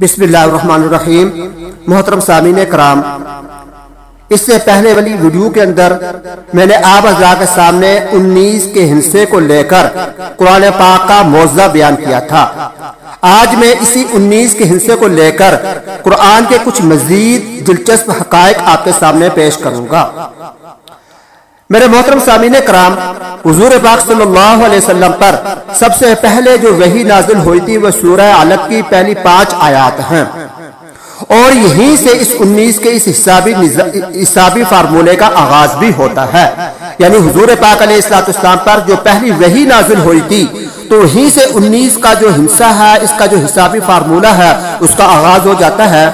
बिस्मिल्लाहिर्रहमानिर्रहीम। मोहतरम सामीन कराम, इससे पहले वाली वीडियो के अंदर मैंने आप हज़रात के सामने 19 के हिस्से को लेकर कुरान पाक का मौज़ा बयान किया था। आज मैं इसी 19 के हिस्से को लेकर कुरान के कुछ मजीद दिलचस्प हकायक आपके सामने पेश करूंगा। मेरे मोहतरम सामीन कराम, हुजूर पाक सल्लल्लाहु अलैहि वसल्लम पर सबसे पहले जो वही नाजिल हुई थी वह सूरह अलक की पहली 5 आयात हैं और यहीं से इस 19 के इस हिसाबी फार्मूले का आगाज भी होता है। यानी हुजूर पाक अलैहिस्सलाम पर जो पहली वही नाजिल हुई थी तो वहीं से 19 का जो हिस्सा है, इसका जो हिसाबी फार्मूला है, उसका आगाज हो जाता है।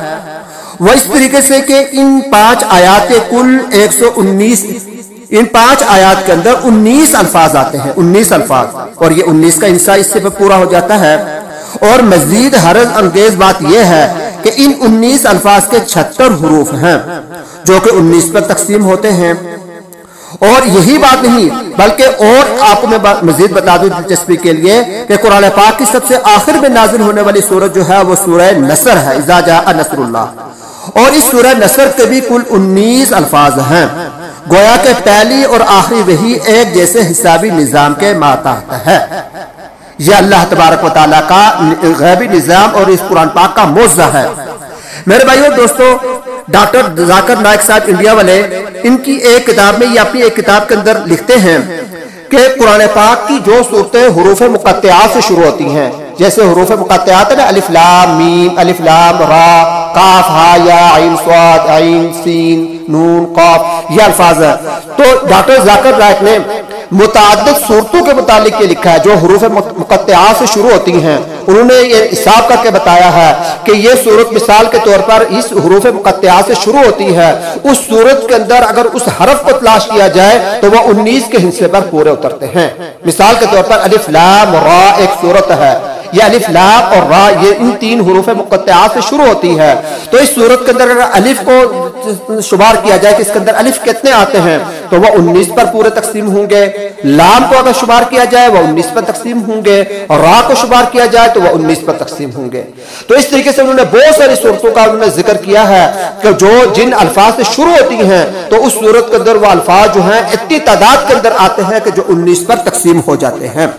वह इस तरीके से कि इन 5 आयात कुल 119, इन 5 आयात के अंदर 19 अल्फाज आते हैं, 19 अल्फाज, और ये 19 का हिस्सा इससे पूरा हो जाता है। और मजीद हरज अंगेज बात यह है कि इन 19 अल्फाज के 76 हुरूफ हैं जो कि 19 पर तकसीम होते हैं। और यही बात नहीं बल्कि और आपको मैं मजीद बता दूं दिलचस्पी के लिए कि कुरान पाक की सबसे आखिर में नाजिल होने वाली सूरत जो है वो सूरह नसर है, इज़ा जाअ नसरुल्लाह। और इस सूरह नसर के भी कुल 19 अल्फाज हैं। गोया के पहली और आखिरी वही एक जैसे हिसाबी निजाम के मातहत है। यह अल्लाह तबारक व तआला का गैबी निजाम और इस कुरान पाक का मौज़ा है। मेरे भाइयों दोस्तों, डॉक्टर जाकिर नाइक साहब इंडिया वाले, इनकी एक किताब में, ये अपनी एक किताब के अंदर लिखते हैं कि कुरान पाक की जो सूरतें हुरूफ मुक़त्तआत से शुरू होती हैं, जैसे हुरूफ मुक़त्तआत है अलिफ लाम मीम, अलिफ लाम रा, काफ हा या आइन स्वाद आइन सीन नून काफ, ये अल्फाज है। तो डॉक्टर जाकिर नाइक ने मुताद्दिद सूरतों के मुतालिक ये लिखा है जो हुरूफ मुक़त्तआत से शुरू होती हैं। उन्होंने ये हिसाब करके बताया है कि ये सूरत मिसाल के तौर पर इस हुरूफ मुक़त्तआत से शुरू होती है, उस सूरत के अंदर अगर उस हरफ को तलाश किया जाए तो वह 19 के हिस्से पर पूरे उतरते हैं। मिसाल के तौर पर अलिफ लाम रा एक सूरत है, यह अलिफ लाम और रा ये इन 3 हुरूफ मुक़त्तआत से शुरू होती है। तो इस सूरत के अंदर अगर अलिफ को शुमार किया जाए कि इसके अंदर अलिफ कितने आते हैं तो वह 19 पर पूरे तकसीम होंगे। लाम को अगर शुमार किया जाए वह 19 पर तकसीम होंगे और रा को शुमार किया जाए तो वह 19 पर तकसीम होंगे। तो इस तरीके से उन्होंने बहुत सारी सूरतों का उन्होंने जिक्र किया है कि जो जिन अल्फाज से शुरू होती हैं तो उस सूरत के अंदर वह अल्फाज जो हैं इतनी तादाद के अंदर आते हैं कि जो 19 पर तकसीम हो जाते हैं।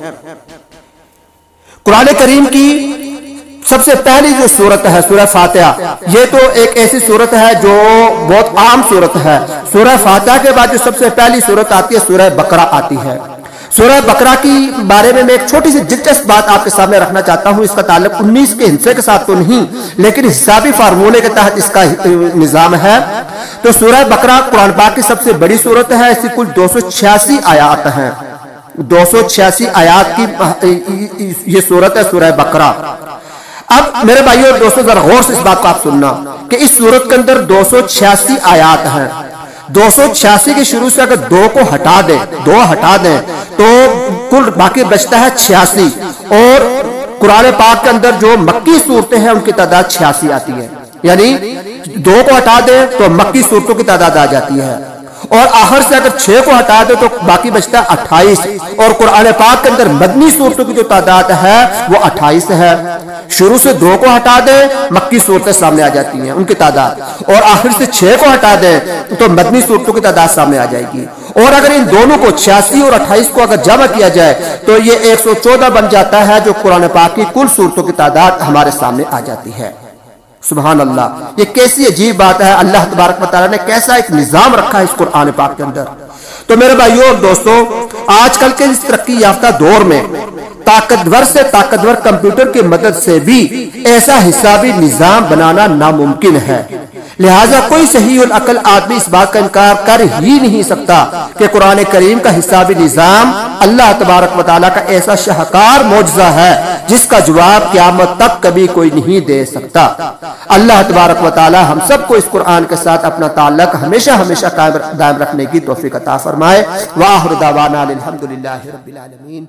कुरान करीम की सबसे पहली जो सूरत है सूरह फातिहा, ये तो एक ऐसी सूरत है जो बहुत आम सूरत है। सूरह फातिहा के बाद जो सबसे पहली सूरत आती है सूरह बकरा आती है। सूरह बकरा की बारे में मैं एक छोटी सी दिलचस्प बात आपके सामने रखना चाहता हूं। इसका ताल्लुक 19 के हिस्से के साथ तो नहीं, लेकिन हिसाबी फार्मूले के तहत इसका निजाम है। तो सूरह बकरा कुरान पाक की सबसे बड़ी सूरत है। इसकी कुल 286 आयात हैं, 286 आयात की ये सूरत है सूरह बकरा। अब मेरे भाइयों और दोस्तों जरा गौर से इस बात को आप सुनना कि इस सूरत के अंदर 286 आयात हैं। 286 के शुरू से अगर 2 को हटा दें, 2 हटा दें तो कुल बाकी बचता है 86। और कुरान पाक के अंदर जो मक्की सूरतें हैं उनकी तादाद 86 आती है। यानी 2 को हटा दें तो मक्की सूरतों की तादाद आ जाती है और आखिर से अगर 6 को हटा दे तो बाकी बचता है 28। और कुरान पाक के अंदर मदनी सूरतों की जो तादाद है वो 28 है। शुरू से 2 को हटा दे मक्की सूरतें सामने आ जाती हैं उनकी तादाद, और आखिर से 6 को हटा दे तो मदनी सूरतों की तादाद सामने आ जाएगी। और अगर इन दोनों को 86 और 28 को अगर जमा किया जाए तो ये 114 बन जाता है, जो कुरान पाक की कुल सूरतों की तादाद हमारे सामने आ जाती है। सुभान अल्लाह, ये कैसी अजीब बात है। अल्लाह तबारक व तआला ने कैसा एक निजाम रखा है इस कुरान पाक के अंदर। तो मेरे भाइयों और दोस्तों, आजकल के इस तरक्की याफ्ता दौर में ताकतवर से ताकतवर कंप्यूटर की मदद से भी ऐसा हिसाबी निजाम बनाना नामुमकिन है। लिहाजा कोई सही और अकल आदमी इस बात का इनकार कर ही नहीं सकता कि कुरान करीम का हिसाबी निजाम अल्लाह तबारक व तआला का ऐसा शाहकार मौजज़ा है जिसका जवाब क़यामत तक कभी कोई नहीं दे सकता। अल्लाह तबारक व तआला हम सबको इस कुरान के साथ अपना ताल्लुक हमेशा हमेशा कायम दायम रखने की तौफीक अता फरमाए। व आखिर दावाना अल्हम्दुलिल्लाहि रब्बिल आलमीन।